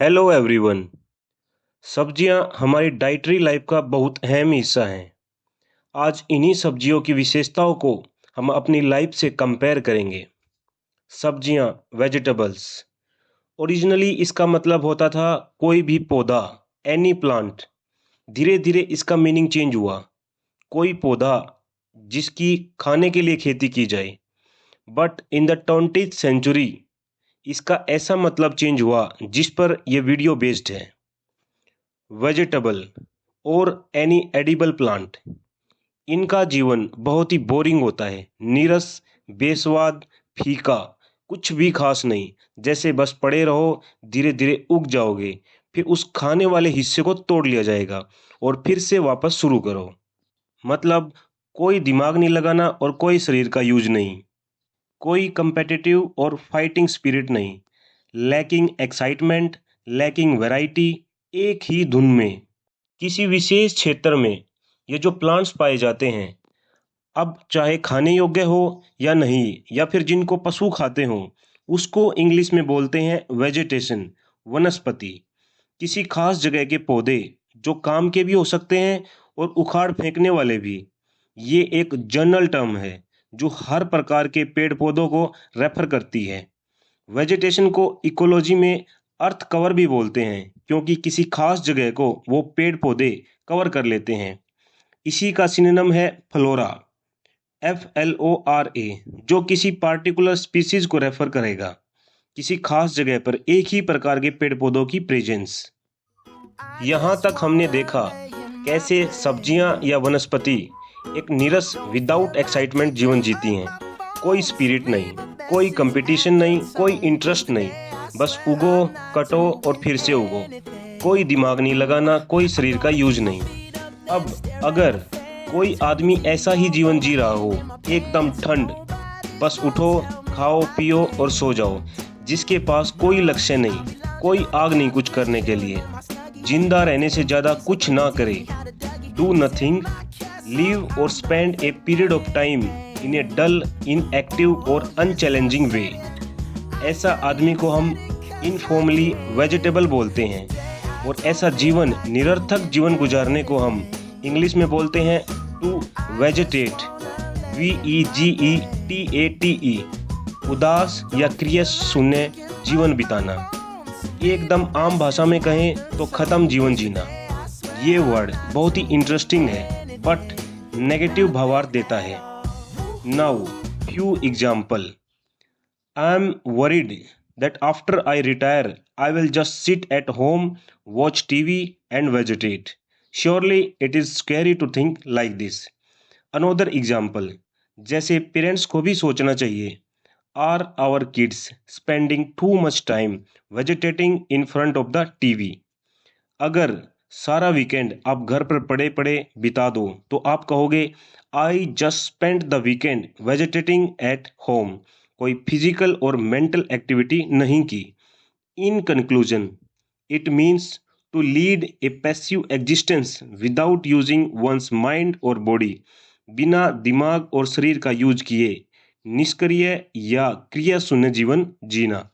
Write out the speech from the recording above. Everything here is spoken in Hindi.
Hello everyone. सब्जियां हमारी डाइटरी लाइफ का बहुत अहम हिस्सा हैं। आज इन्हीं सब्जियों की विशेषताओं को हम अपनी लाइफ से कंपेयर करेंगे। सब्जियां, वेजिटेबल्स। ओरिजिनली इसका मतलब होता था कोई भी पौधा, एनी प्लांट। धीरे धीरे इसका मीनिंग चेंज हुआ। कोई पौधा जिसकी खाने के लिए खेती की जाए। But in the 20th century इसका ऐसा मतलब चेंज हुआ जिस पर यह वीडियो बेस्ड है। वेजिटेबल और एनी एडिबल प्लांट, इनका जीवन बहुत ही बोरिंग होता है। नीरस, बेस्वाद, फीका, कुछ भी खास नहीं। जैसे बस पड़े रहो, धीरे धीरे उग जाओगे, फिर उस खाने वाले हिस्से को तोड़ लिया जाएगा और फिर से वापस शुरू करो। मतलब कोई दिमाग नहीं लगाना और कोई शरीर का यूज नहीं। कोई कंपेटिटिव और फाइटिंग स्पिरिट नहीं। Lacking excitement, lacking variety. एक ही धुन में किसी विशेष क्षेत्र में ये जो प्लांट्स पाए जाते हैं, अब चाहे खाने योग्य हो या नहीं, या फिर जिनको पशु खाते हों, उसको इंग्लिश में बोलते हैं वेजिटेशन, वनस्पति। किसी खास जगह के पौधे जो काम के भी हो सकते हैं और उखाड़ फेंकने वाले भी। ये एक जनरल टर्म है जो हर प्रकार के पेड़ पौधों को रेफर करती है। वेजिटेशन को इकोलॉजी में अर्थ कवर भी बोलते हैं, क्योंकि किसी खास जगह को वो पेड़ पौधे कवर कर लेते हैं। इसी का सिनोनिम है फ्लोरा, FLORA, जो किसी पार्टिकुलर स्पीसीज को रेफर करेगा, किसी खास जगह पर एक ही प्रकार के पेड़ पौधों की प्रेजेंस। यहाँ तक हमने देखा कैसे सब्जियाँ या वनस्पति एक नीरस विदाउट एक्साइटमेंट जीवन जीती हैं। कोई स्पिरिट नहीं, कोई कंपटीशन नहीं, कोई इंटरेस्ट नहीं। बस उगो, कटो और फिर से उगो। कोई दिमाग नहीं लगाना, कोई शरीर का यूज नहीं। अब अगर कोई आदमी ऐसा ही जीवन जी रहा हो, एकदम ठंड, बस उठो, खाओ पियो और सो जाओ, जिसके पास कोई लक्ष्य नहीं, कोई आग नहीं कुछ करने के लिए, जिंदा रहने से ज्यादा कुछ ना करे, डू नथिंग, लिव और spend a period of time in a dull, inactive और अनचैलेंजिंग वे, ऐसा आदमी को हम इनफॉर्मली वेजिटेबल बोलते हैं। और ऐसा जीवन, निरर्थक जीवन गुजारने को हम इंग्लिश में बोलते हैं टू वेजिटेट, VEGETATE, उदास या क्रिया शून्य जीवन बिताना। एकदम आम भाषा में कहें तो खत्म जीवन जीना। ये वर्ड बहुत ही इंटरेस्टिंग है बट नेगेटिव भावार्थ देता है। Now few example. I am worried that after I retire, I will just sit at home, watch TV, and vegetate. Surely it is scary to think like this. Another example, जैसे पेरेंट्स को भी सोचना चाहिए, Are our kids spending too much time vegetating in front of the TV? अगर सारा वीकेंड आप घर पर पड़े पड़े बिता दो तो आप कहोगे I just spend the weekend vegetating at home. कोई फिजिकल और मेंटल एक्टिविटी नहीं की। In conclusion, it means to lead a passive existence without using one's mind और बॉडी, बिना दिमाग और शरीर का यूज किए निष्क्रिय या क्रिया शून्य जीवन जीना।